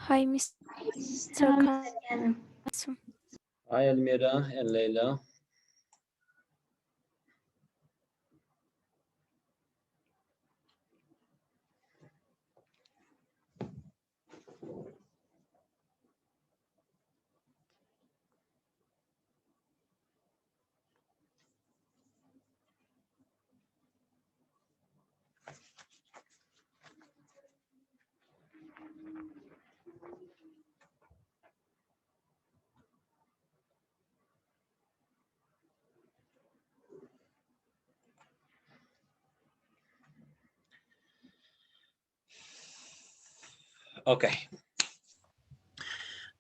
Hi, Mr. Kasim. Hi, Almira and Leila. Okay,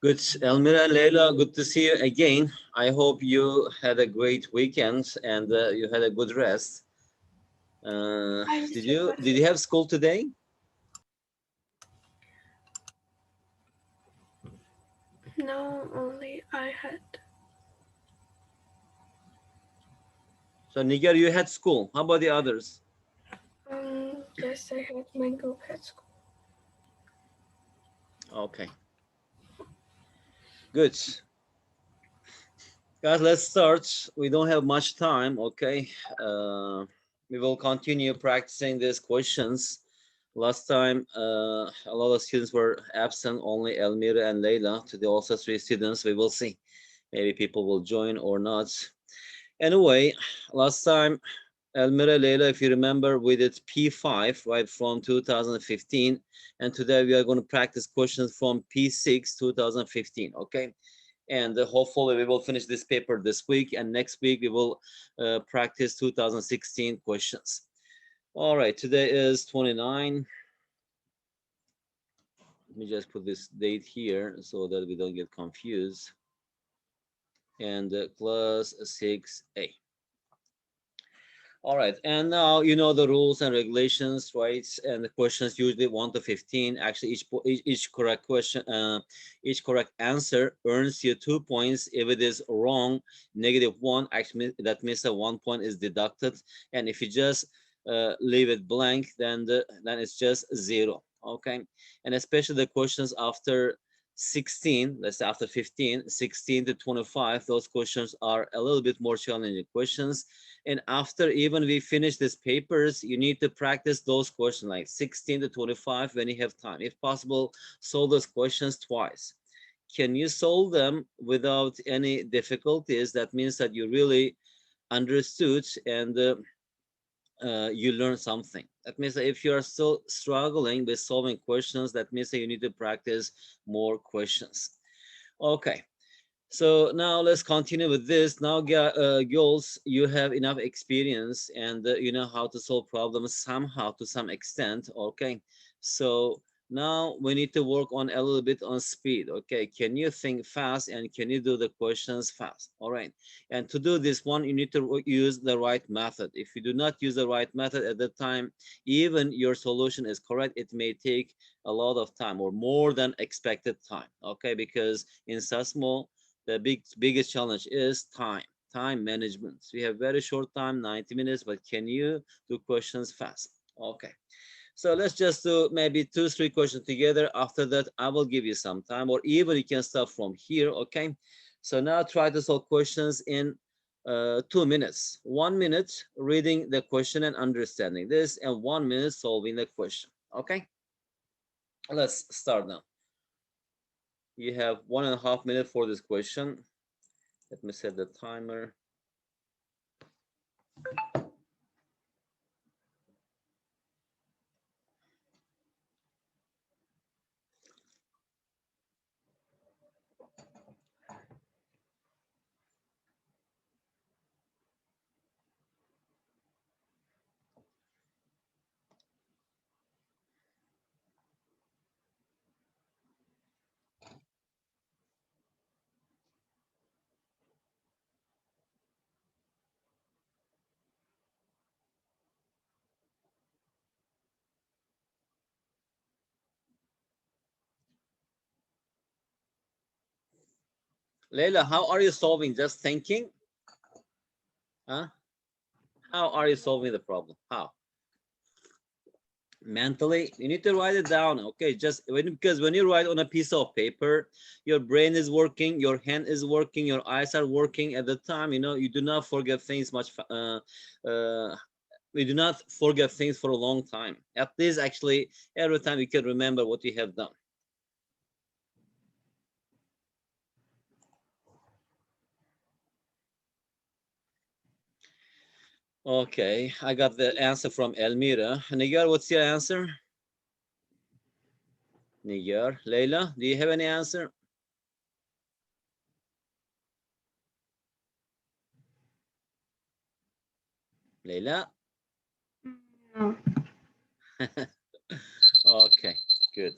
good. Almira and Leila, good to see you again. I hope you had a great weekend and you had a good rest. Hi, Did Mr. you Kasim. have school today? No, only I had. So Niger, you had school. How about the others? Yes, I had my group at school. Okay, good. Guys, let's start. We don't have much time, okay? We will continue practicing these questions. Last time, a lot of students were absent, only Elmira and Leila. Today, also three students. We will see. Maybe people will join or not. Anyway, last time, Elmira, Leila, if you remember, we did P5, right, from 2015. And today we are going to practice questions from P6, 2015, okay? And hopefully we will finish this paper this week, and next week we will practice 2016 questions. All right, today is 29. Let me just put this date here so that we don't get confused. And class 6A. All right, and now you know the rules and regulations, right? And the questions usually 1 to 15. Actually, each correct question, each correct answer earns you 2 points. If it is wrong, -1. Actually, that means that 1 point is deducted. And if you just leave it blank, then it's just 0. Okay, and especially the questions after 16, let's say after 15, 16 to 25, those questions are a little bit more challenging questions. And after even we finish these papers, you need to practice those questions like 16 to 25 when you have time. If possible, solve those questions twice. Can you solve them without any difficulties? That means that you really understood and you learn something. That means that if you are still struggling with solving questions, that means that you need to practice more questions. Okay, so now let's continue with this. Now, girls, you have enough experience and you know how to solve problems somehow to some extent. Okay, so now we need to work on a little bit on speed. Okay, can you think fast and can you do the questions fast? All right, and to do this one, you need to use the right method. If you do not use the right method at the time, even your solution is correct, it may take a lot of time or more than expected time. Okay, because in Sasmo, the biggest challenge is time management. So we have very short time, 90 minutes, but can you do questions fast? Okay, so let's just do maybe 2 3 questions together. After that, I will give you some time, or even you can start from here. Okay, so now try to solve questions in 2 minutes. 1 minute reading the question and understanding this, and 1 minute solving the question. Okay, let's start now. You have 1.5 minutes for this question. Let me set the timer. Leila, how are you solving? Just thinking? Huh? How are you solving the problem? How? Mentally, you need to write it down. Okay, because when you write on a piece of paper, your brain is working, your hand is working, your eyes are working at the time. You do not forget things much. We do not forget things for a long time. At least, actually, every time you can remember what you have done. Okay, I got the answer from Elmira. Nigar, what's your answer? Nigar, Leila, do you have any answer? Leila? No. Okay, good.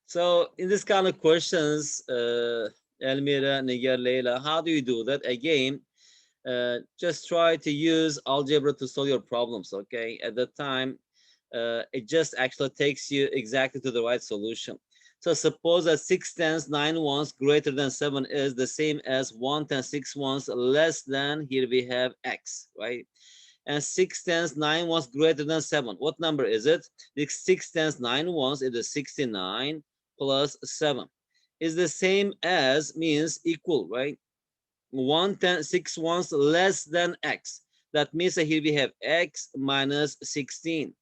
So in this kind of questions, Elmira, Nigar, Leila, how do you do that? Again, just try to use algebra to solve your problems, okay? At the time, it just actually takes you exactly to the right solution. So suppose that 6 tens 9 ones greater than 7 is the same as 1 10 6 ones less than, here we have x, right? And 6 tens 9 ones greater than 7. What number is it? The 6 tens 9 ones is the 69 plus 7. Is the same as means equal, right? 1 10 6 ones less than x. That means that here we have x minus 16.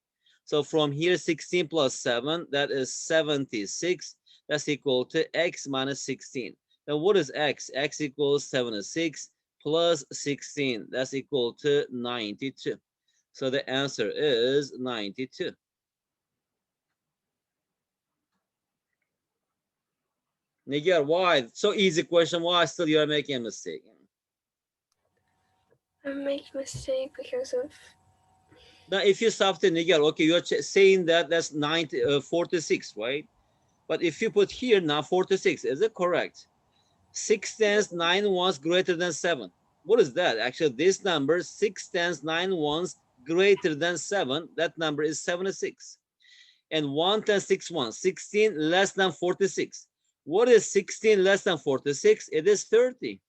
So from here, 16 plus 7, that is 76. That's equal to x minus 16. Now what is x? X equals 76 plus 16. That's equal to 92. So the answer is 92. Nigar, why? So easy question. Why still you are making a mistake? I make mistake because of Now, if you stop to Nigar, okay, you're saying that that's 46, right? But if you put here now 46, is it correct? 6 tens 9 ones greater than 7. What is that? Actually, this number 6 tens 9 ones greater than 7, that number is 76. And 1 10 6 ones, 16 less than 46. What is 16 less than 46? It is 30.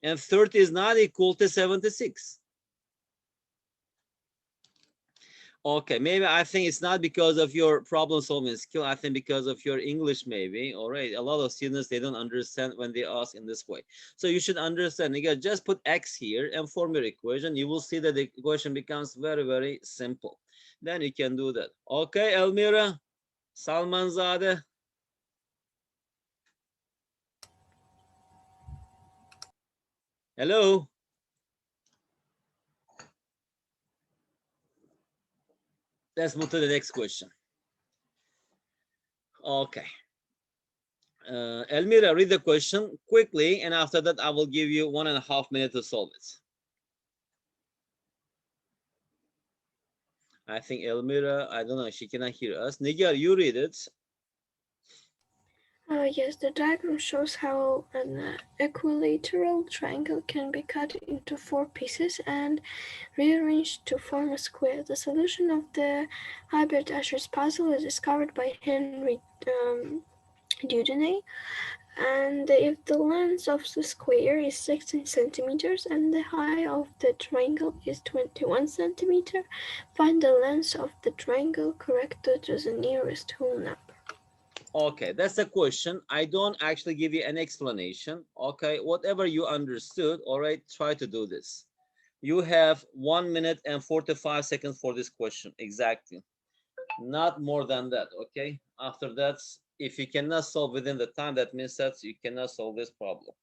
And 30 is not equal to 76. Okay, maybe I think it's not because of your problem solving skill. I think because of your English, maybe. All right. A lot of students, they don't understand when they ask in this way. So you should understand. You can just put X here and form your equation. You will see that the equation becomes very, very simple. Then you can do that. Okay, Elmira, Salmanzade. Hello. Let's move to the next question. Okay. Elmira, read the question quickly, and after that, I will give you 1.5 minutes to solve it. I think Elmira, I don't know, she cannot hear us. Nigar, you read it. yes, the diagram shows how an equilateral triangle can be cut into 4 pieces and rearranged to form a square. The solution of the Albert-Escher's puzzle is discovered by Henry Dieudonné. And if the length of the square is 16 centimeters and the height of the triangle is 21 centimeters, find the length of the triangle corrected to the nearest whole number. Okay, that's the question. I don't actually give you an explanation. Okay, whatever you understood, all right, try to do this. You have 1 minute and 45 seconds for this question, exactly. Not more than that, okay? After that, if you cannot solve within the time, that means that you cannot solve this problem.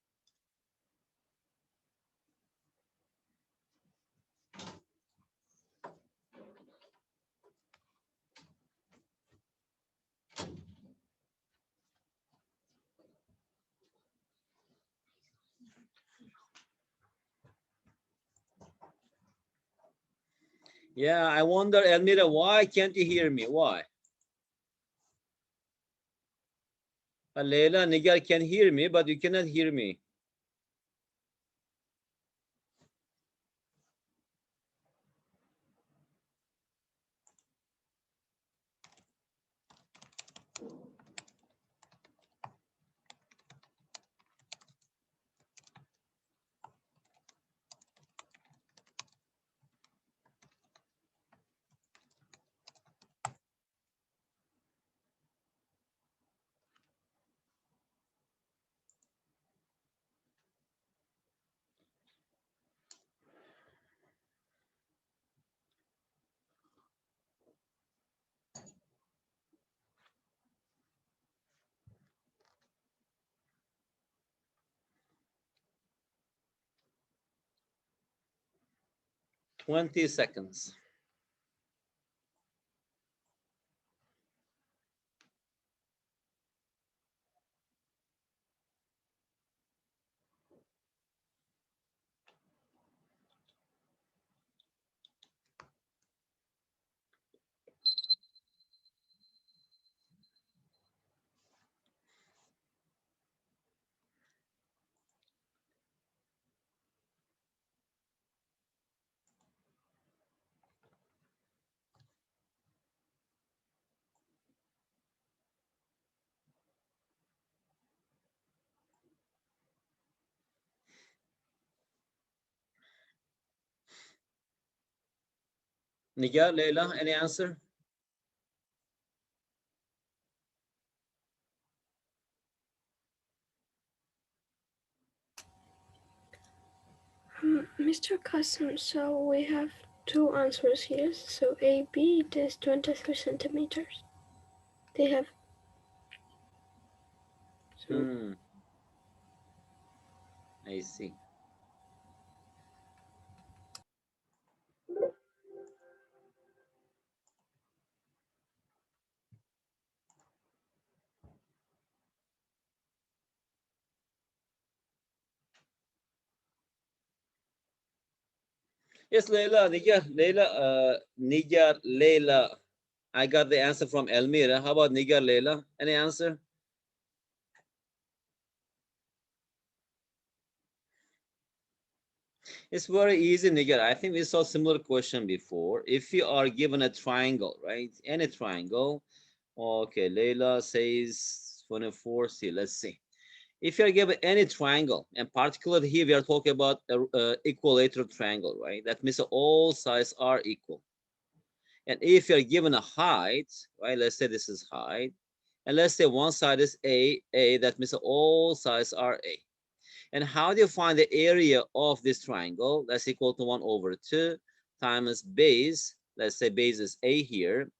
Yeah, I wonder, Elmira, why can't you hear me? Why? Leila, Nigar can hear me, but you cannot hear me. 20 seconds. Nigar, Leila, any answer? Mr. Custom, so we have two answers here. So A, B, it is 23 centimeters. They have so Hmm, I see. Yes, Leila, Nigar, Leila, Nigar, Leila. I got the answer from Elmira. How about Nigar, Leila? Any answer? It's very easy, Nigar. I think we saw similar question before. If you are given a triangle, right? Any triangle. Okay, Leila says 24. See, let's see. If you are given any triangle, and particularly here we are talking about a equilateral triangle, right? That means all sides are equal. And if you are given a height, right? Let's say this is height, and let's say one side is A, that means all sides are A. And how do you find the area of this triangle? That's equal to 1 over 2 times base. Let's say base is A here.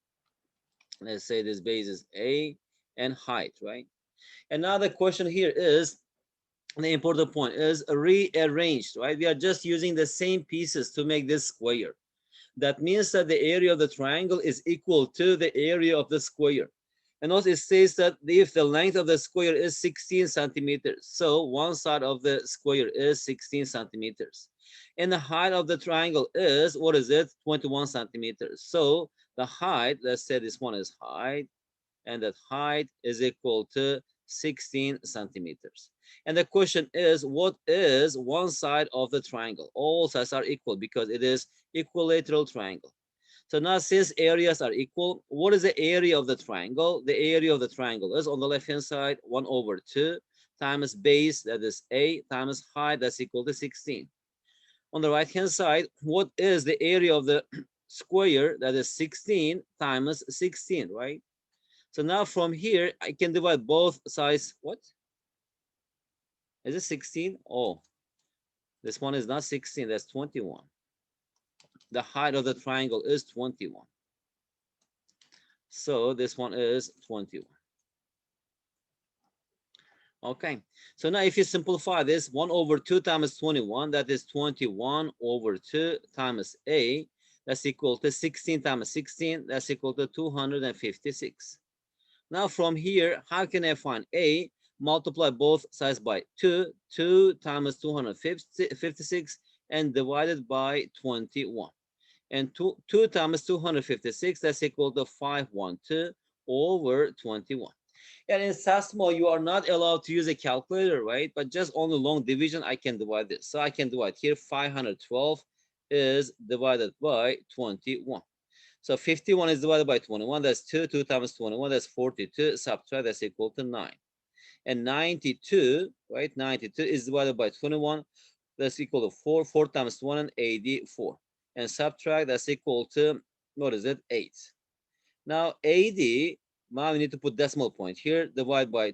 Let's say this base is A and height, right? Another question here is the important point is rearranged, right? We are just using the same pieces to make this square. That means that the area of the triangle is equal to the area of the square. And also it says that if the length of the square is 16 centimeters, so one side of the square is 16 centimeters. And the height of the triangle is, what is it? 21 centimeters. So the height, let's say this one is height, and that height is equal to 16 centimeters. And the question is, what is one side of the triangle? All sides are equal because it is equilateral triangle. So now since areas are equal, what is the area of the triangle? The area of the triangle is on the left hand side 1 over 2 times base, that is A, times height, that's equal to 16. On the right hand side, what is the area of the square? That is 16 times 16, right? So now from here, I can divide both sides. What? Is it 16? Oh, this one is not 16, that's 21. The height of the triangle is 21. So this one is 21. Okay, so now if you simplify this, 1 over 2 times 21, that is 21 over 2 times A, that's equal to 16 times 16, that's equal to 256. Now from here, how can I find A? Multiply both sides by 2, 2 times 256, and divided by 21. And 2 times 256, that's equal to 512 over 21. And in Sasmo, you are not allowed to use a calculator, right? But just on the long division, I can divide this. So I can divide here, 512 is divided by 21. So 51 is divided by 21, that's 2. 2 times 21, that's 42. Subtract, that's equal to 9. And 92, right? 92 is divided by 21, that's equal to 4. 4 times 1 and 84. And subtract, that's equal to, what is it? 8. Now 80, now we need to put decimal point here. Divide by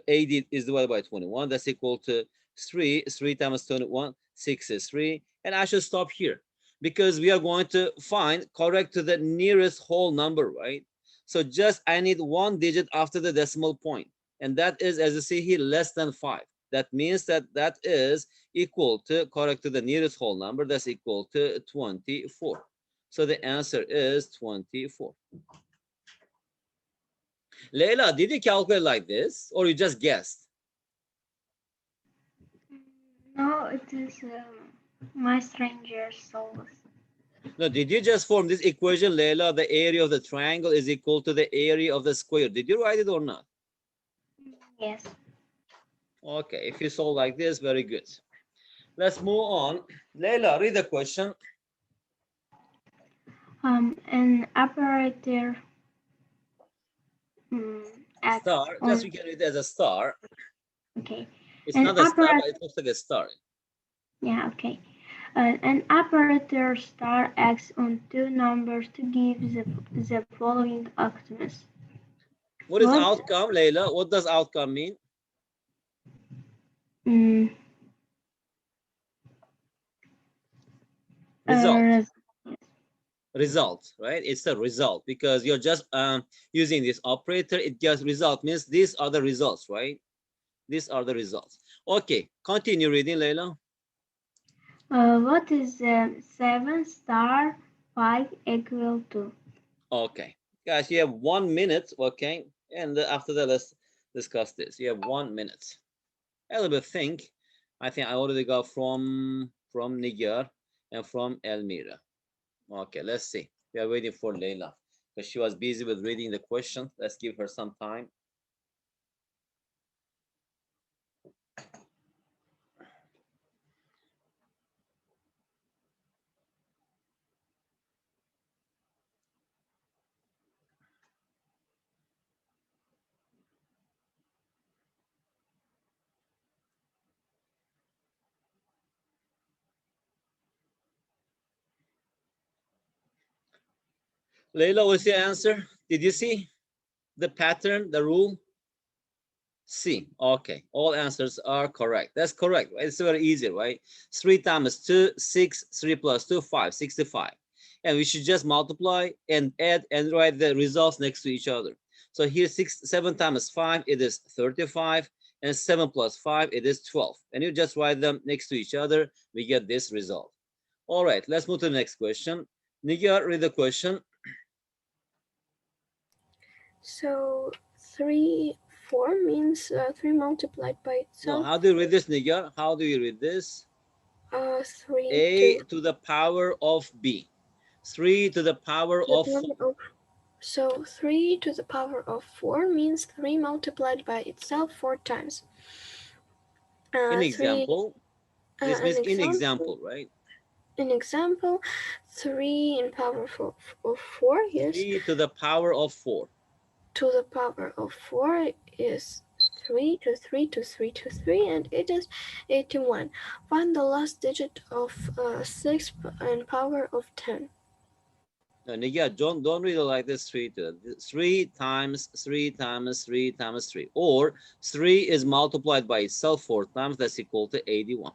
80 is divided by 21. That's equal to 3. 3 times 21, 6 is 3. And I should stop here because we are going to find correct to the nearest whole number, right? So just I need one digit after the decimal point. And that is, as you see here, less than 5. That means that that is equal to, correct to the nearest whole number, that's equal to 24. So the answer is 24. Leila, did you calculate like this or you just guessed? No, it is my stranger souls. No, did you just form this equation, Leila? The area of the triangle is equal to the area of the square. Did you write it or not? Yes. Okay, if you solve like this, very good. Let's move on. Leila, read the question. An operator acts Star, just on. we can read it as a star. Okay. It's An not a star, operator. but it looks like a star. Yeah. Okay. An operator star acts on two numbers to give the following outcomes. What is What? outcome, Leila? What does outcome mean? Mm, Result. uh, Result, right? It's a result because you're just using this operator. It just result means these are the results, right? These are the results. Okay, continue reading, Leila. what is 7 star 5 equal to? Okay, guys, you have 1 minute. Okay, and after that, let's discuss this. You have 1 minute. A little bit think. I think I already got from Niger and from Elmira. Okay, let's see. We are waiting for Leila because she was busy with reading the question. Let's give her some time. Leila, what's your answer? Did you see the pattern, the rule? C. Okay, all answers are correct. That's correct. Right? It's very easy, right? 3 times 2, 6, 3 plus 2, 5, 65. And we should just multiply and add and write the results next to each other. So here 7 times 5, it is 35. And 7 plus 5, it is 12. And you just write them next to each other. We get this result. All right, let's move to the next question. Nigar, read the question. So 3 4 means 3 multiplied by No, itself. how do you read this, Nigar? How do you read this? 3 A to the power of B. 3 to the power to of the 4. power of. So 3 to the power of 4 means 3 multiplied by itself 4 times. In 3 example, this an means in example. example, right? An example, 3 in power of 4, yes, 3 to the power of 4. to the power of 4 is 3 to 3 to 3 to 3, and it is 81. Find the last digit of 6 in power of 10. No, Nigar, don't read it like this 3 to 3 times 3 times 3 times 3. Or 3 is multiplied by itself 4 times, that's equal to 81.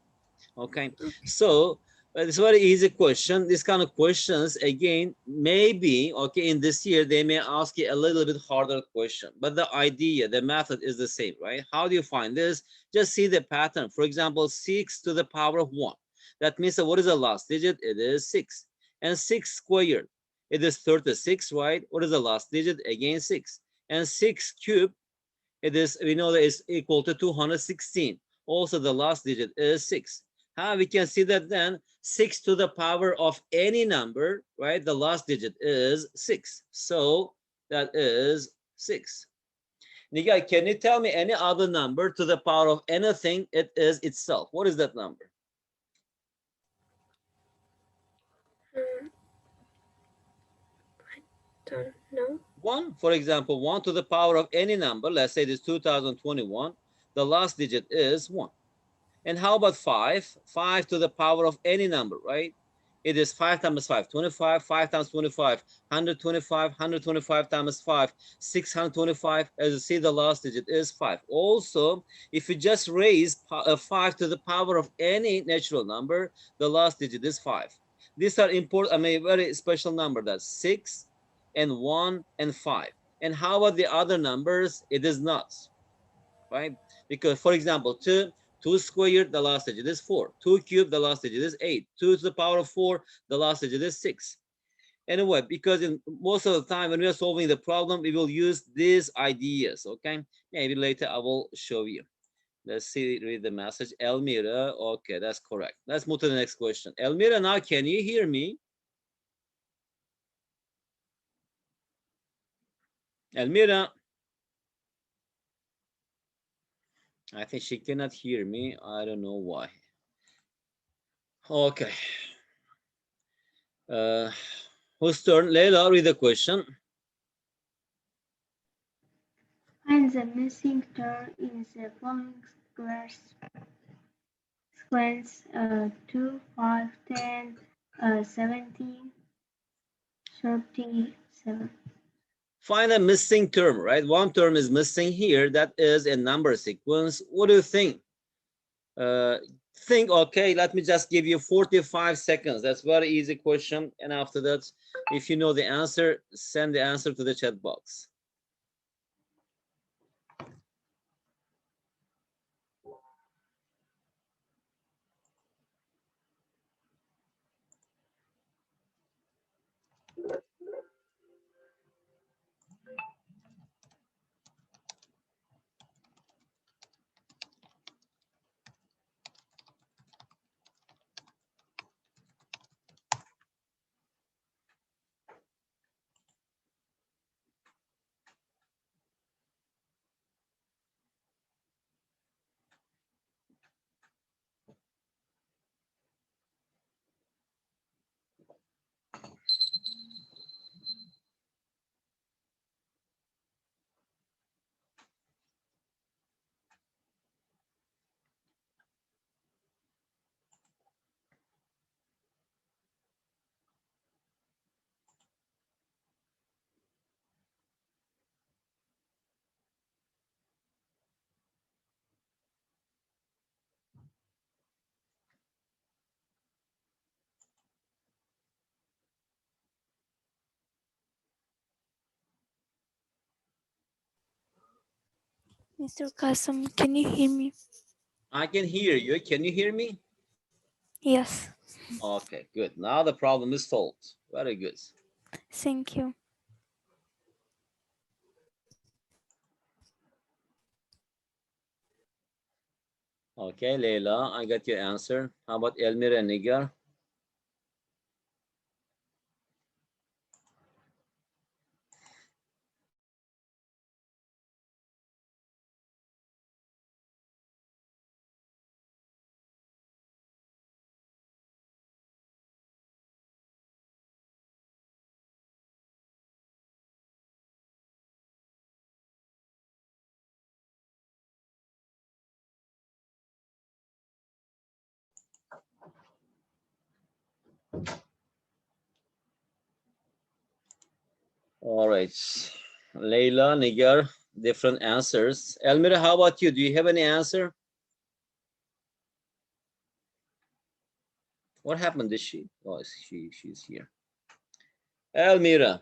Okay, so it's a very easy question. This kind of questions, again, maybe, okay, in this year, they may ask you a little bit harder question, but the idea, the method is the same, right? How do you find this? Just see the pattern. For example, 6 to the power of 1. That means that what is the last digit? It is 6. And 6 squared, it is 36, right? What is the last digit? Again, 6. And 6 cubed, it is, we know that it's equal to 216. Also, the last digit is 6. We can see that then 6 to the power of any number, right? The last digit is 6. So that is 6. Nigai, can you tell me any other number to the power of anything it is itself? What is that number? Mm, don't know. 1, for example, 1 to the power of any number. Let's say this 2021. The last digit is 1. And how about 5? 5 to the power of any number, right? It is 5 times 5, 25. 5 times 25, 125. 125 times 5, 625. As you see, the last digit is 5. Also, if you just raise 5 to the power of any natural number, the last digit is 5. These are important, I mean, very special number. That's 6 and 1 and 5. And how about the other numbers? It is not, right? Because, for example, 2 squared, the last digit is 4. 2 cubed, the last digit is 8. 2 to the power of 4, the last digit is 6. Anyway, because in most of the time when we are solving the problem, we will use these ideas, okay? Maybe later I will show you. Let's see, read the message. Elmira, okay, that's correct. Let's move to the next question. Elmira, now can you hear me? Elmira, I think she cannot hear me. I don't know why. Okay. Uh, whose turn? Leila, read the question. Find the missing term in the following sequence 2, 5, 10, 17, 37. Find a missing term, right? One term is missing here. That is a number sequence. What do you think? Think, okay, let me just give you 45 seconds. That's very easy question. And after that, if you know the answer, send the answer to the chat box. Mr. Kasim, can you hear me? I can hear you. Can you hear me? Yes, Okay, good. Now the problem is solved. Very good. thank you. Okay, Leila, I got your answer. How about Elmira and Nigar? All right. Leila, Nigar, different answers. Elmira, how about you? Do you have any answer? What happened? Is she? Oh, she's here. Elmira.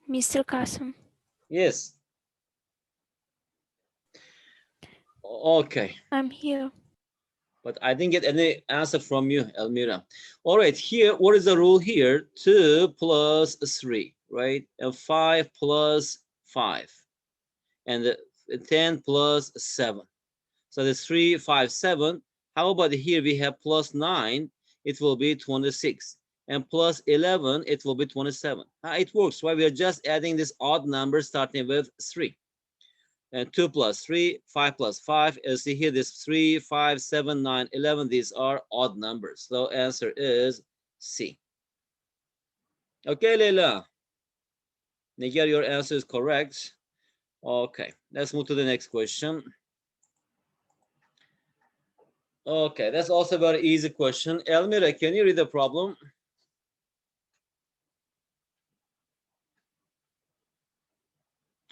Mr. Kasim, Yes. Okay. I'm here. But I didn't get any answer from you, Elmira. All right, here, what is the rule here? 2 plus 3, right? And 5 plus 5. And 10 plus 7. So the 3, 5, 7. How about here we have plus 9? It will be 26. And plus 11, it will be 27. It works, right? We are just adding this odd number starting with 3. And 2 plus 3, 5 plus 5. As you see here, this 3, 5, 7, 9, 11. These are odd numbers. So answer is C. Okay, Leila. Nigar, your answer is correct. Okay, let's move to the next question. Okay, that's also a very easy question. Elmira, can you read the problem?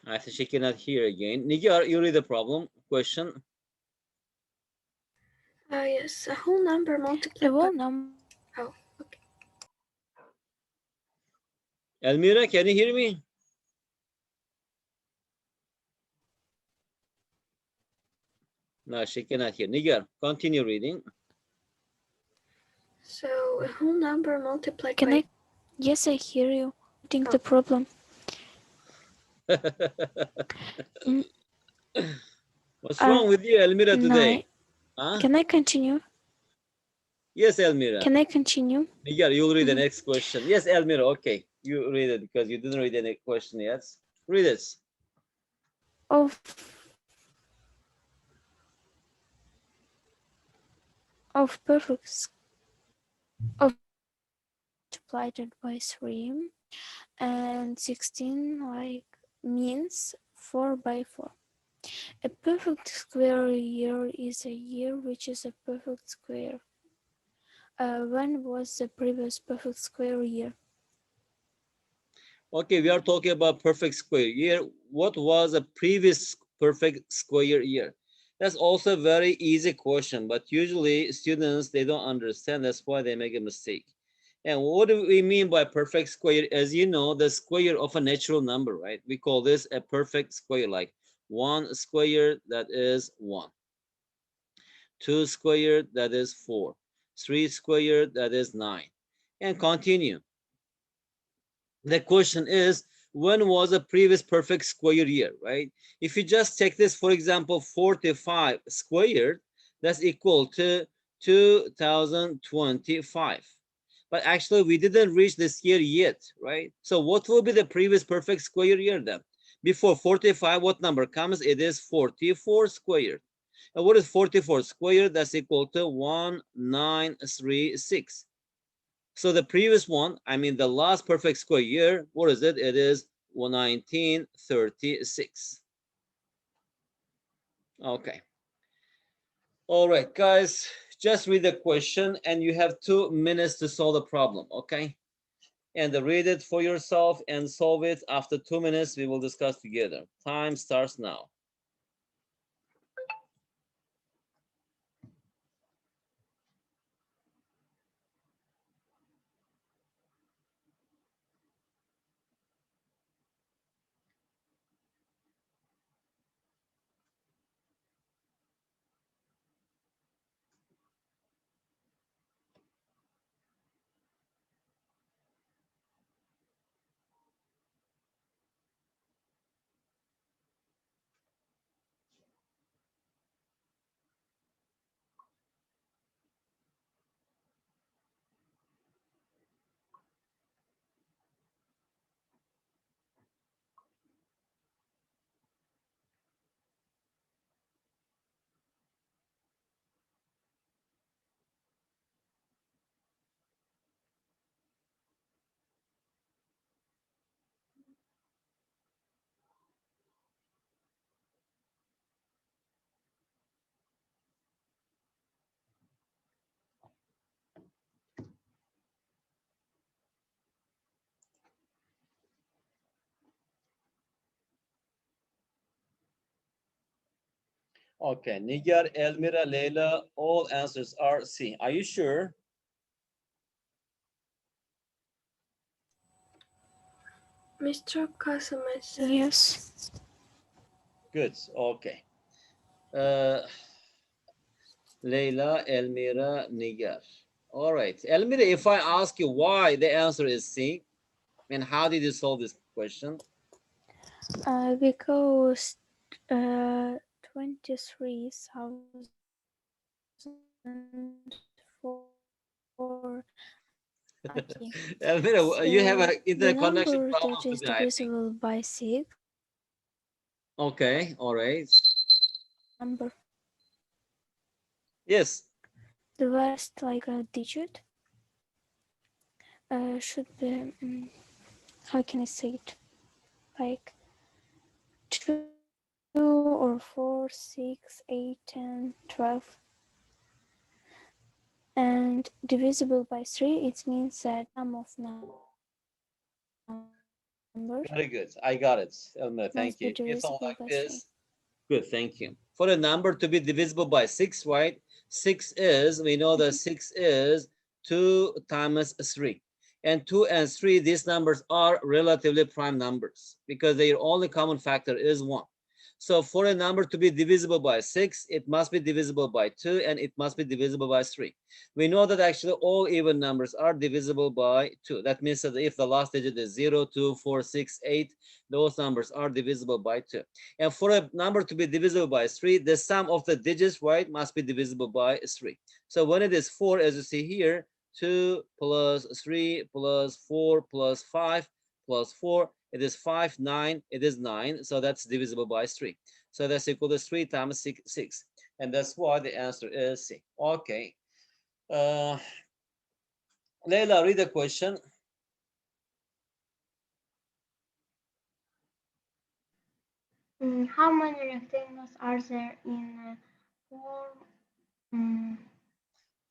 I think she cannot hear again. Nigar, you read the problem question. Yes, a whole number A multiplied by. whole number. Oh, okay. Elmira, can you hear me? No, she cannot hear. Nigar, continue reading. So a whole number multiplied Can by. I? Yes, I hear you. I think Oh, the problem. Mm, What's wrong with you, Elmira, nine. today? Huh? Can I continue? Yes, Elmira. Can I continue? Nigar, you'll read the Mhm. next question. Yes, Elmira, okay. You read it because you didn't read any question yet. Read it. Of of perfect of multiplied by 3 and 16 like means 4 by 4. A perfect square year is a year which is a perfect square. When was the previous perfect square year? Okay, we are talking about perfect square year. What was a previous perfect square year? That's also a very easy question, but usually students, they don't understand. That's why they make a mistake. And what do we mean by perfect square? As you know, the square of a natural number, right? We call this a perfect square, like 1 square, that is 1. 2 squared, that is 4. 3 squared, that is 9. And continue. The question is, when was a previous perfect square year, right? If you just take this, for example, 45 squared, that's equal to 2025. But actually, we didn't reach this year yet, right? So what will be the previous perfect square year then? Before 45, what number comes? It is 44 squared. And what is 44 squared? That's equal to 1936. So the previous one, I mean the last perfect square year, what is it? It is 1936. Okay. All right, guys, just read the question and you have 2 minutes to solve the problem, okay? And read it for yourself and solve it. After 2 minutes, we will discuss together. Time starts now. Okay, Nigar, Elmira, Leila, all answers are C. Are you sure? Mr. Kasama says. Yes. Good, okay. Uh, Leila, Elmira, Nigar. All right. Elmira, if I ask you why, the answer is C. And how did you solve this question? Because 23,004 Elmira, you have so an the internet connection number problem that is today, I think. divisible by 6 Okay, all right. number Yes. the last like a digit should be how can I say it, like 2 or 4, 6, 8, 10, 12, and divisible by 3, it means that sum of numbers Very good. I got it, Elmira. must Thank be you. If you divisible thought by like 3. this, good, thank you. For a number to be divisible by 6, right? 6 is, we know that 6 is 2 times 3. And 2 and 3, these numbers are relatively prime numbers because their only common factor is 1. So for a number to be divisible by 6, it must be divisible by 2 and it must be divisible by 3. We know that actually all even numbers are divisible by 2. That means that if the last digit is 0, 2, 4, 6, 8, those numbers are divisible by 2. And for a number to be divisible by 3, the sum of the digits, right, must be divisible by 3. So when it is 4, as you see here, 2 plus 3 plus 4 plus 5 plus 4, it is 5, 9, it is 9. So that's divisible by 3. So that's equal to 3 times 6, 6. And that's why the answer is C. Okay. Uh, Leila, read the question. How many rectangles are there in four? Um,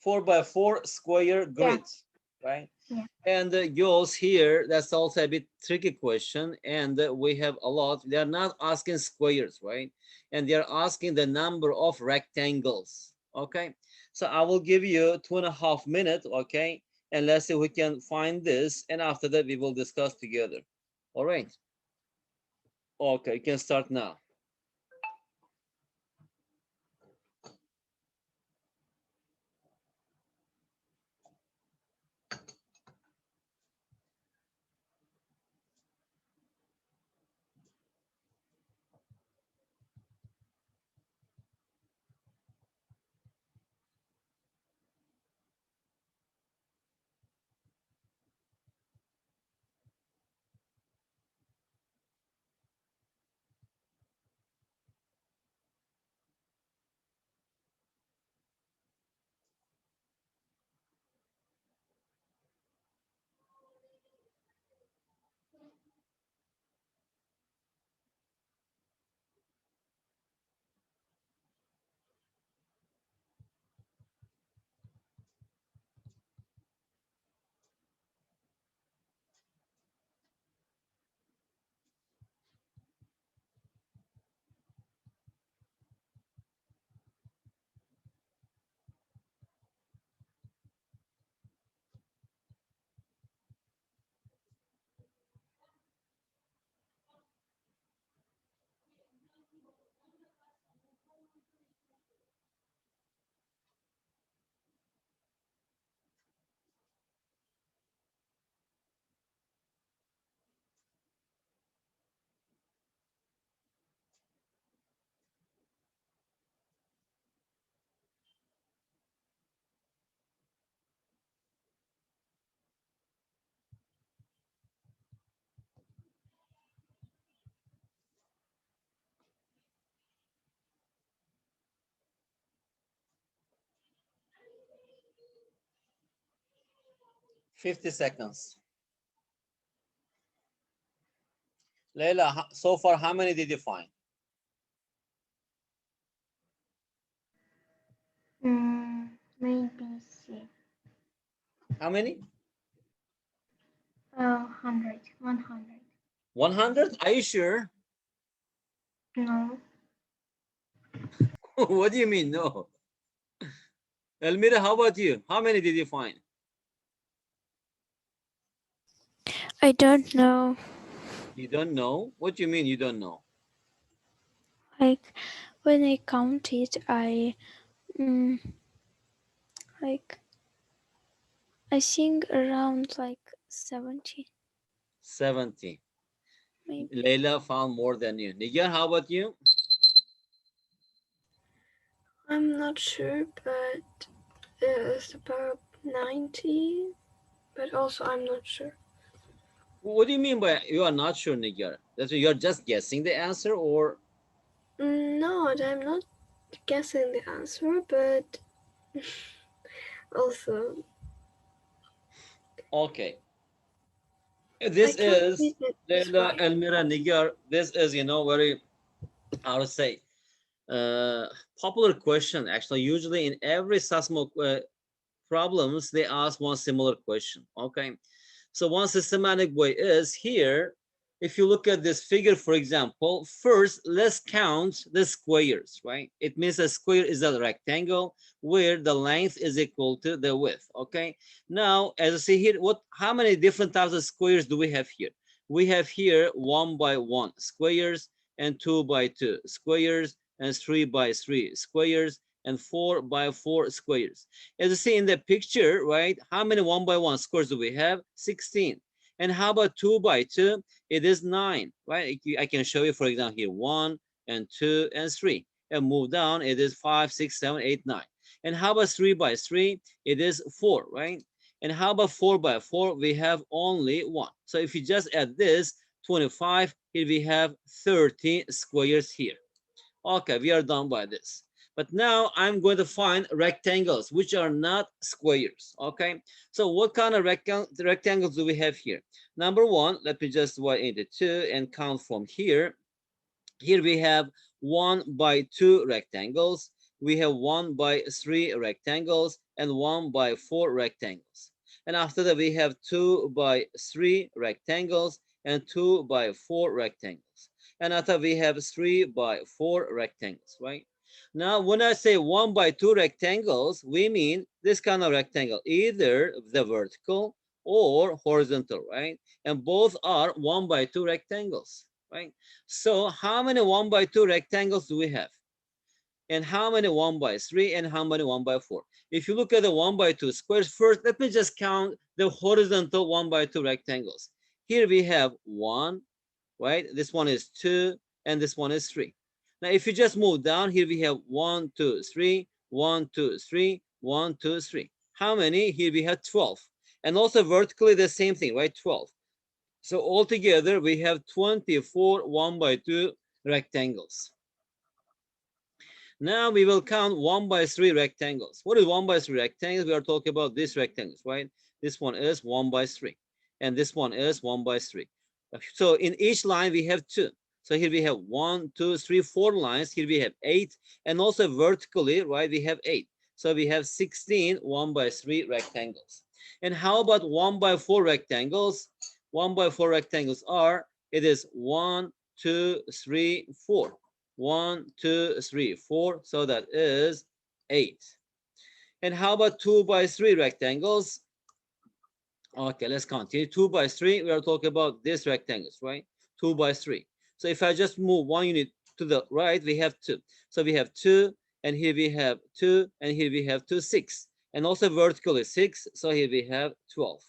4 by 4 square yeah, grid, right? yeah. And girls here, that's also a bit tricky question. And we have a lot. They are not asking squares, right? And they are asking the number of rectangles. Okay. So I will give you 2.5 minutes. Okay. And let's see if we can find this. And after that, we will discuss together. All right. Okay. You can start now. 50 seconds. Leila, so far, how many did you find? Maybe C. How many? 100. 100. 100? Are you sure? No. What do you mean, no? Elmira, how about you? How many did you find? I don't know. You don't know? What do you mean you don't know? Like when I counted, mm, like I think around like 70, 70. maybe. Leila found more than you. Nigar, how about you? I'm not sure, but it's about 90. But also, I'm not sure. What do you mean by you are not sure, Nigar? That's you're just guessing the answer, or No, I'm not guessing the answer, but also okay. I This is calculated this Leila, right. Elmira, Nigar. This is, very, how to say, popular question. Actually, usually in every Sasmo problems, they ask one similar question. Okay. So one systematic way is here, if you look at this figure, for example, first let's count the squares, right? It means a square is a rectangle where the length is equal to the width, okay? Now, as you see here, how many different types of squares do we have here? We have here 1 by 1 squares, and 2 by 2 squares, and 3 by 3 squares, and 4 by 4 squares. As you see in the picture, right, how many 1 by 1 squares do we have? 16. And how about 2 by 2? It is 9, right? I can show you, for example, here 1 and 2 and 3. And move down, it is 5, 6, 7, 8, 9. And how about 3 by 3? It is 4, right? And how about 4 by 4? We have only 1. So if you just add this, 25, here we have 30 squares here. Okay, we are done by this. But now I'm going to find rectangles, which are not squares, okay? So what kind of rectangles do we have here? Number one, let me just write into 2 and count from here. Here we have 1 by 2 rectangles. We have 1 by 3 rectangles and 1 by 4 rectangles. And after that, we have 2 by 3 rectangles and 2 by 4 rectangles. And after we have 3 by 4 rectangles, right? Now, when I say 1 by 2 rectangles, we mean this kind of rectangle, either the vertical or horizontal, right? And both are 1 by 2 rectangles, right? So how many 1 by 2 rectangles do we have? And how many 1 by 3 and how many 1 by 4? If you look at the 1 by 2 squares, first, let me just count the horizontal 1 by 2 rectangles. Here we have 1, right? This one is 2, and this one is 3. Now, if you just move down, here we have 1, 2, 3, 1, 2, 3, 1, 2, 3. How many? Here we have 12. And also vertically the same thing, right? 12. So altogether, we have 24 1 by 2 rectangles. Now we will count 1 by 3 rectangles. What is 1 by 3 rectangles? We are talking about these rectangles, right? This one is 1 by 3. And this one is 1 by 3. So in each line, we have 2. So here we have 1, 2, 3, 4 lines. Here we have 8. And also vertically, right, we have 8. So we have 16 1 by 3 rectangles. And how about 1 by 4 rectangles? 1 by 4 rectangles are, it is 1, 2, 3, 4. 1, 2, 3, 4. So that is 8. And how about 2 by 3 rectangles? Okay, let's continue. 2 by 3, we are talking about these rectangles, right? 2 by 3. So if I just move one unit to the right, we have 2. So we have 2, and here we have 2, and here we have 2, 6. And also vertically 6, so here we have 12.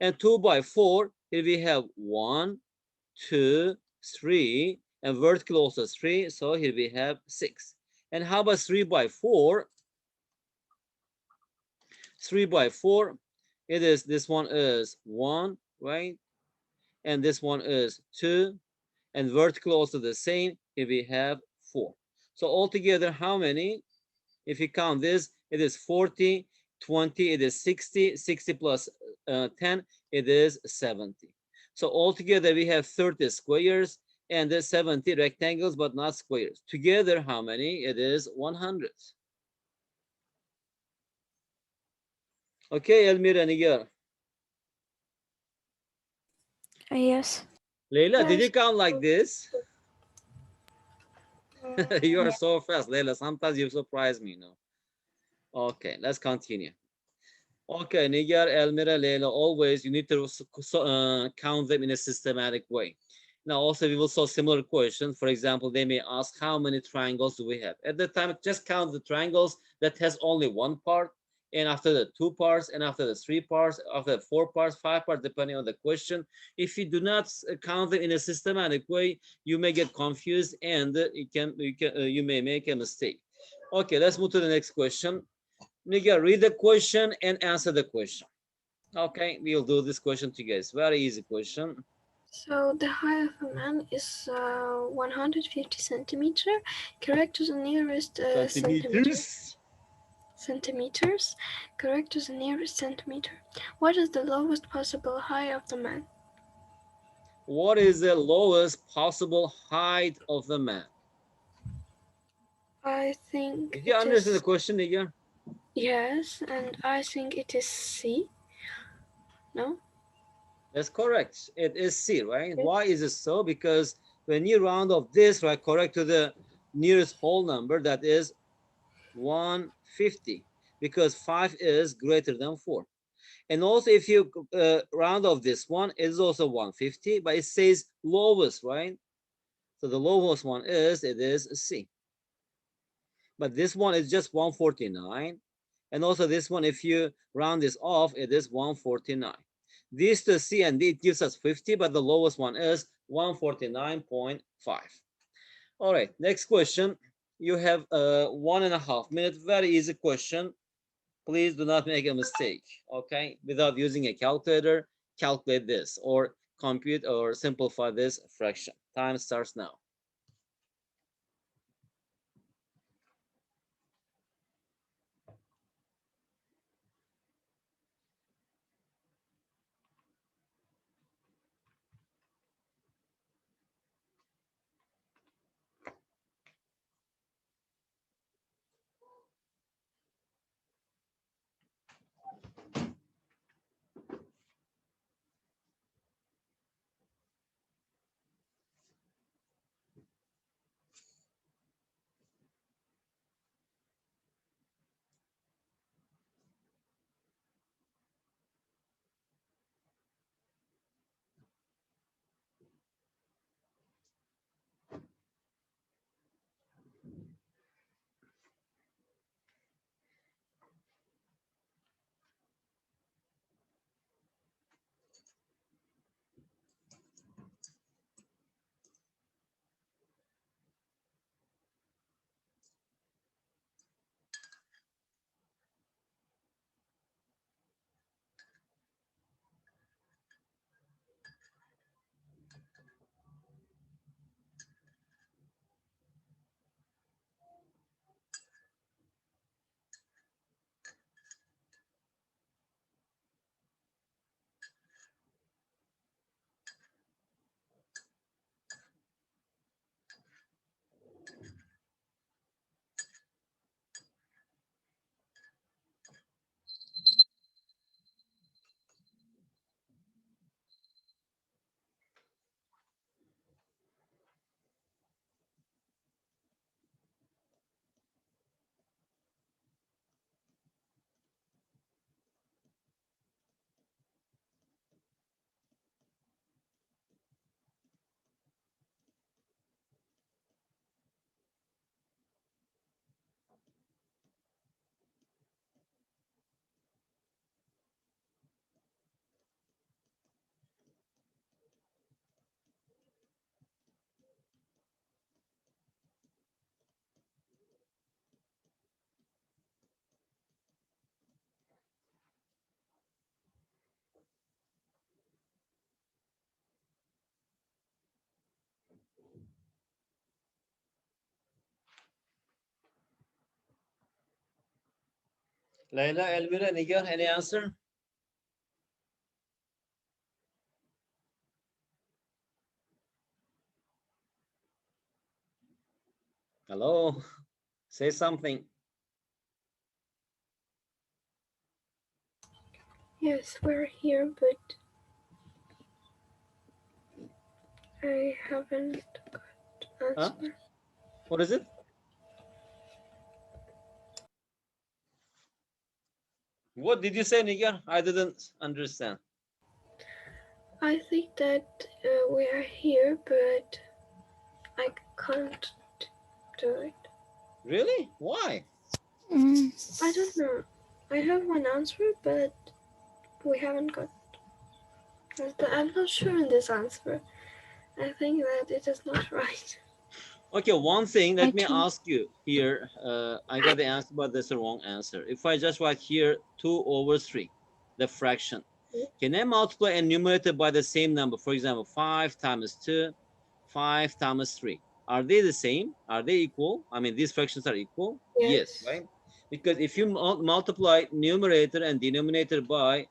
And 2 by 4, here we have 1, 2, 3, and vertical also 3, so here we have 6. And how about 3 by 4? 3 by 4, it is, this one is 1, right? And this one is 2, and vertical also the same, here we have 4. So altogether, how many? If you count this, it is 40, 20, it is 60, 60 plus 10, it is 70. So altogether, we have 30 squares and there's 70 rectangles, but not squares. Together, how many? It is 100. Okay, Elmira, Nigar. Yes. Leila, did you Yes. count like this? You are Yeah. so fast, Leila. Sometimes you surprise me, no? Okay, let's continue. Okay, Nigar, Elmira, Leila, always you need to count them in a systematic way. Now, also, we will solve similar questions. For example, they may ask, how many triangles do we have? At that time, just count the triangles that has only one part, and after the 2 parts, and after the 3 parts, after the 4 parts, 5 parts, depending on the question. If you do not count them in a systematic way, you may get confused, and you may make a mistake. Okay, let's move to the next question. Nigar, read the question and answer the question. Okay, we'll do this question together. It's very easy question. So the height of a man is 150 centimeter. Correct to the nearest centimeter. Centimeters. Centimeters. Correct to the nearest centimeter. What is the lowest possible height of the man? What is the lowest possible height of the man? I think Did you it understand the is question, Nigar? yes, and I think it is C. No. That's correct. It is C, right? Yes. Why is it so? Because when you round off this, right, correct to the nearest whole number, that is 150, because 5 is greater than 4. And also, if you round off this one, it is also 150, but it says lowest, right? So the lowest one is, it is C. But this one is just 149. And also this one, if you round this off, it is 149. These two C and D, it gives us 50, but the lowest one is 149.5. All right, next question. You have 1.5 minutes. Very easy question. Please do not make a mistake, okay? Without using a calculator, calculate this or compute or simplify this fraction. Time starts now. Layla, Elvira, Nigar, any answer? Hello, say something. Yes, we're here, but I haven't got Huh? answer. What is it? What did you say, Nigar? I didn't understand. I think that we are here, but I can't do it. Really? Why? Mm. I don't know. I have one answer, but we haven't got. I'm not sure in this answer. I think that it is not right. Okay, one thing, I let me too. ask you here. I got the answer, but that's the wrong answer. If I just write here 2 over 3, the fraction, can I multiply a numerator by the same number? For example, 5 times 2, 5 times 3. Are they the same? Are they equal? I mean, these fractions are equal? Yes, Yes. right? Because if you multiply numerator and denominator by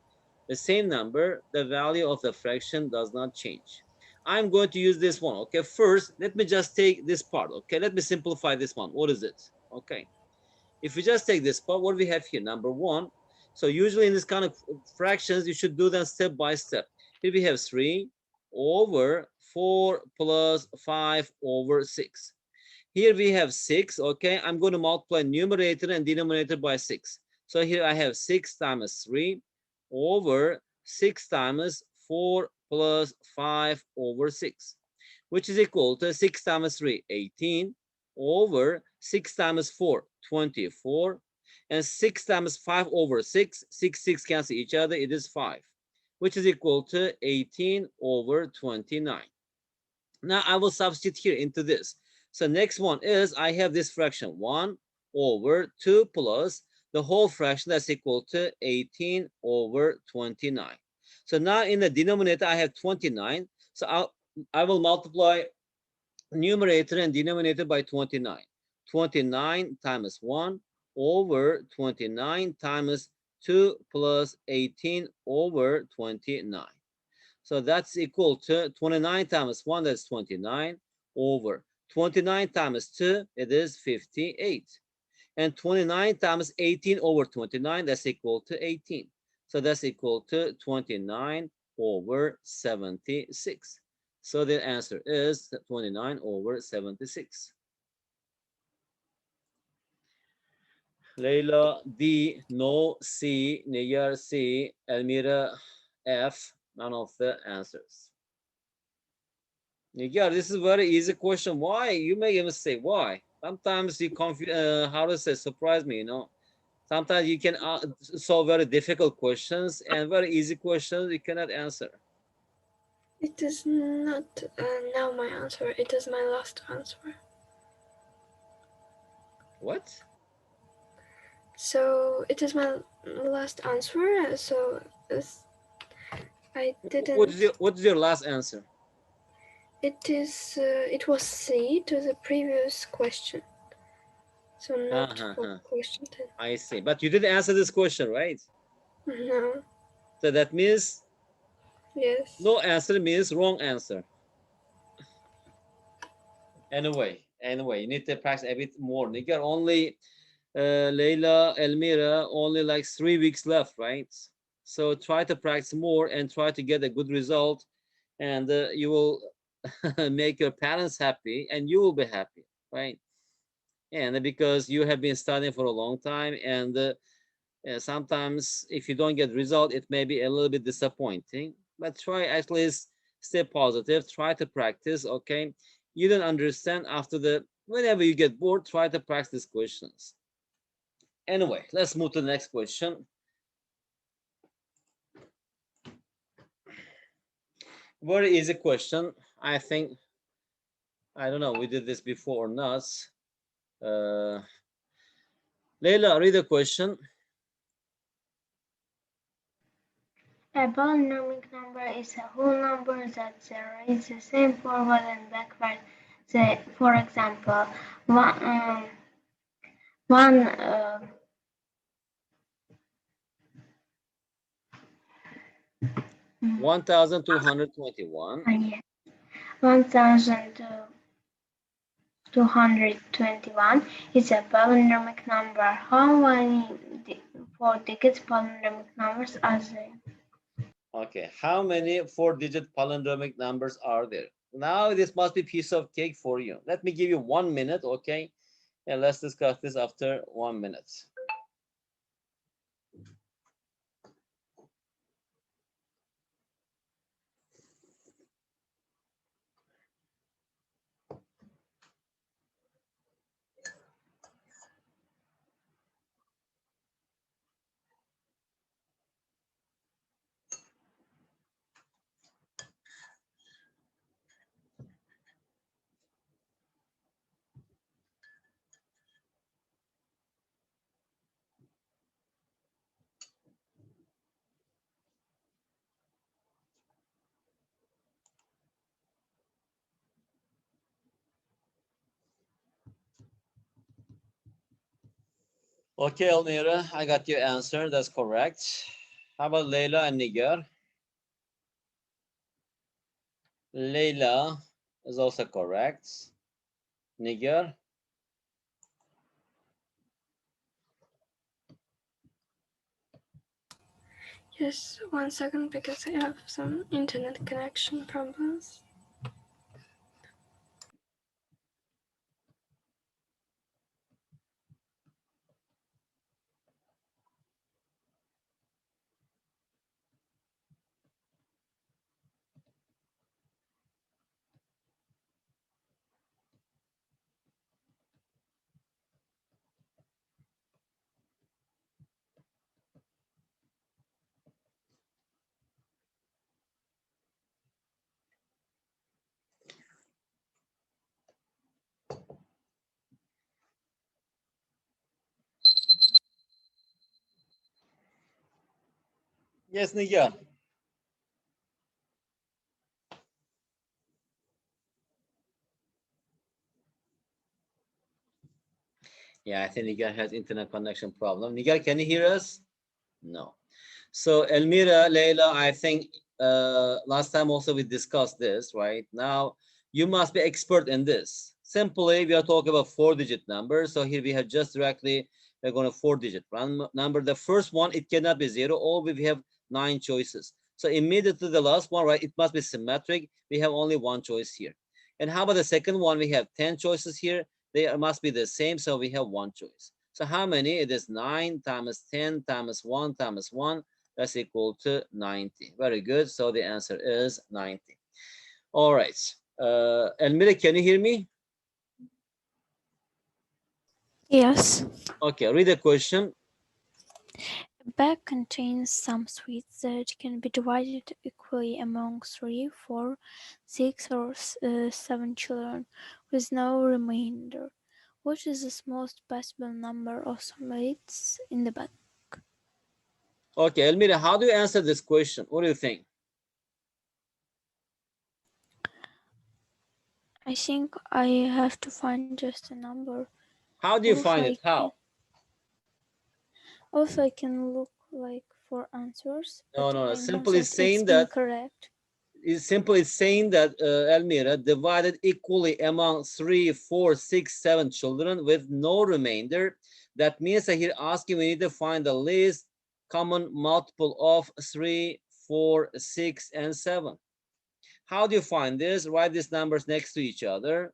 the same number, the value of the fraction does not change. I'm going to use this one. Okay, first, let me just take this part. Okay, let me simplify this one. What is it? Okay, if we just take this part, what we have here, number one. So usually in this kind of fractions, you should do them step by step. Here we have 3 over 4 plus 5 over 6. Here we have 6, okay? I'm going to multiply numerator and denominator by 6. So here I have 6 times 3 over 6 times 4 plus 5 over 6, which is equal to 6 times 3, 18, over 6 times 4, 24, and 6 times 5 over 6, 6 cancel each other, it is 5, which is equal to 18 over 29. Now I will substitute here into this. So next one is I have this fraction 1 over 2 plus the whole fraction that's equal to 18 over 29. So now in the denominator I have 29. So I will multiply numerator and denominator by 29. 29 times 1 over 29 times 2 plus 18 over 29. So that's equal to 29 times 1, that's 29, over 29 times 2, it is 58. And 29 times 18 over 29, that's equal to 18. So that's equal to 29 over 76. So the answer is 29 over 76. Layla D, no C, Niyar C, Elmira F, none of the answers. Yeah, this is a very easy question. Why? You may even say why. Sometimes you confuse. How to say? Surprise me. Sometimes you can solve very difficult questions and very easy questions you cannot answer. It is not now my answer. It is my last answer. What? So it is my last answer. So I didn't. What's your last answer? It is. It was C to the previous question. So not for question 10. I see. But you didn't answer this question, right? No. So that means Yes. no answer means wrong answer. Anyway, you need to practice a bit more. You got only Layla, Elmira, only like 3 weeks left, right? So try to practice more and try to get a good result, and you will make your parents happy, and you will be happy, right? And because you have been studying for a long time, and sometimes if you don't get result, it may be a little bit disappointing. But try at least stay positive. Try to practice. Okay, you don't understand after the whenever you get bored, try to practice questions. Anyway, let's move to the next question. Very easy question. I think, I don't know, we did this before or not. Uh, Leila, read the question. A polynomial number is a whole number that is the same forward and backward. For example, one 1221. 1221 is a polynomial number. How many 4-digit polynomial numbers are there? Okay, how many 4-digit palindromic numbers are there? Now this must be a piece of cake for you. Let me give you 1 minute, okay? And let's discuss this after 1 minute. Okay, Elmira, I got your answer. That's correct. How about Leila and Nigar? Leila is also correct. Nigar? Yes, 1 second because I have some internet connection problems. Yes, Nigar. Yeah, I think Nigar has internet connection problem. Nigar, can you hear us? No. So Elmira, Leila, I think last time also we discussed this, right? Now you must be expert in this. Simply, we are talking about four-digit numbers. So here we have just directly, we're going to four-digit number. The first one, it cannot be zero. All we have 9 choices. So immediately the last one, right? It must be symmetric. We have only one choice here. And how about the second one? We have 10 choices here. They must be the same. So we have one choice. So how many? It is 9 times 10 times 1 times 1. That's equal to 90. Very good. So the answer is 90. All right. Elmira, can you hear me? Yes. Okay, read the question. A bag contains some sweets that can be divided equally among 3, 4, 6, or 7 children, with no remainder. What is the smallest possible number of sweets in the bag? Okay, Elmira, how do you answer this question? What do you think? I think I have to find just a number. How do you Also, find I it? can, How? also I can look like for answers, No, but no, no. I know Simply that it's saying that incorrect. is simply saying that Elmira divided equally among 3, 4, 6, 7 children with no remainder. That means that here asking we need to find the least common multiple of 3, 4, 6, and 7. How do you find this? Write these numbers next to each other,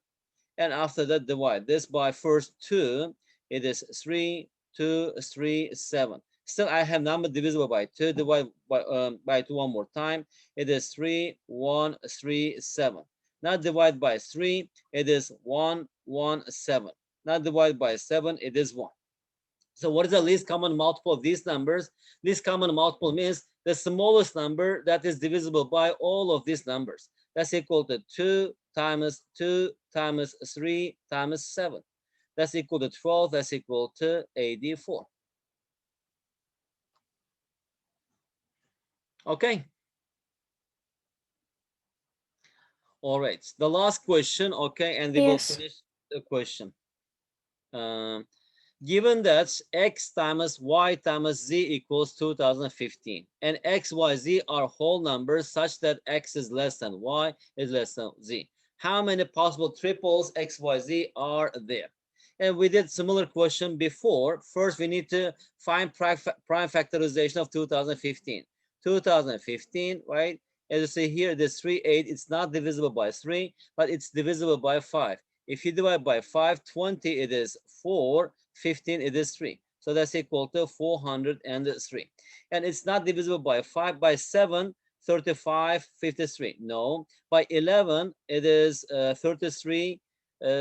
and after that divide this by first 2. It is 3, 2, 3, 7. Still I have number divisible by 2. Divide by 2 one more time. It is 3, 1, 3, 7. Now divide by 3. It is 1, 1, 7. Now divide by 7. It is 1. So what is the least common multiple of these numbers? Least common multiple means the smallest number that is divisible by all of these numbers. That's equal to 2 times 2 times 3 times 7. That's equal to 12. That's equal to 84. Okay. All right. The last question. Okay. And we will Yes. finish the question. Um, Given that x times y times z equals 2015 and x, y, z are whole numbers such that x is less than y is less than z, how many possible triples x, y, z are there? And we did similar question before. First, we need to find prime factorization of 2015. 2015, right? As you see here, this 3, 8, it's not divisible by 3, but it's divisible by 5. If you divide by 5, 20, it is 4, 15, it is 3. So that's equal to 403. And it's not divisible by 5, by 7, 35, 53. No. By 11, it is 33,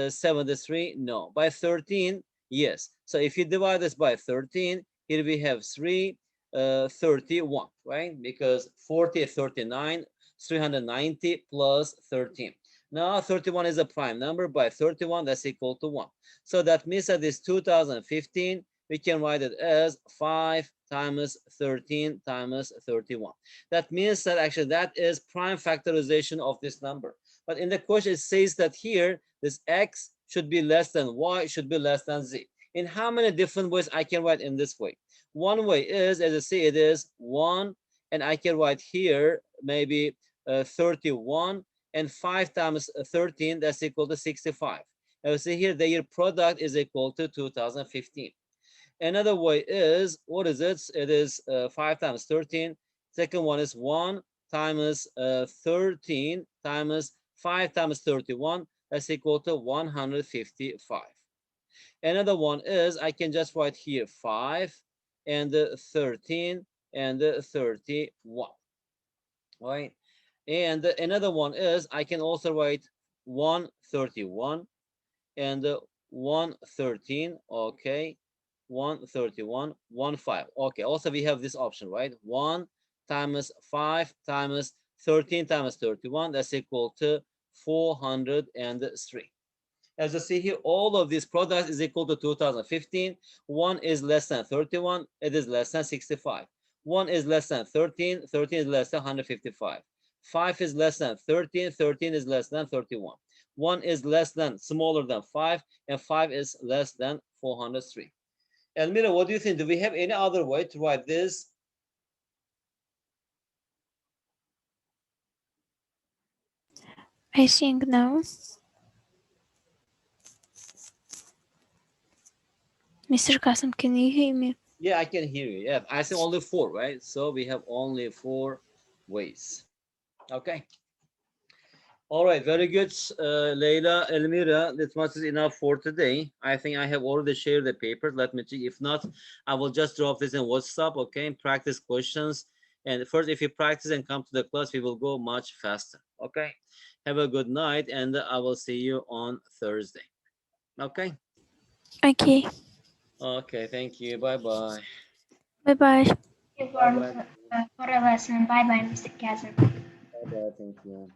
73. No. By 13, yes. So if you divide this by 13, here we have 3, 31, right? Because 40 is 39, 390 plus 13. Now 31 is a prime number. By 31, that's equal to 1. So that means that this 2015, we can write it as 5 times 13 times 31. That means that actually that is prime factorization of this number. But in the question, it says that here, this x should be less than y, should be less than z. In how many different ways I can write in this way? One way is, as I say, it is 1, and I can write here maybe 31, and 5 times 13, that's equal to 65. And we see here the year product is equal to 2015. Another way is, what is it? It is 5 times 13. Second one is 1 times 13 times 5 times 31. That's equal to 155. Another one is I can just write here 5 and 13 and 31. Right? And another one is I can also write 131 and 113. Okay, 131, 15. Okay, also we have this option, right? 1 times 5 times 13 times 31, that's equal to 403. As you see here, all of these products is equal to 2015. One is less than 31, it is less than 65. One is less than 13, 13 is less than 155. 5 is less than 13, 13 is less than 31. One is less than, smaller than 5, and 5 is less than 403. Elmira, what do you think? Do we have any other way to write this? I think no. Mr. Kasim, can you hear me? Yeah, I can hear you. Yeah, I think only 4, right? So we have only 4 ways. Okay. All right, very good, Leila, Elmira. This much is enough for today. I think I have already shared the paper. Let me check. If not, I will just drop this in WhatsApp. Okay, practice questions. And first, if you practice and come to the class, we will go much faster. Okay. Have a good night, and I will see you on Thursday. Okay. Okay. Okay. Thank you. Bye bye. Bye bye. Thank you Bye bye. for a lesson. Bye bye, Mr. Kazim. Bye bye. Thank you.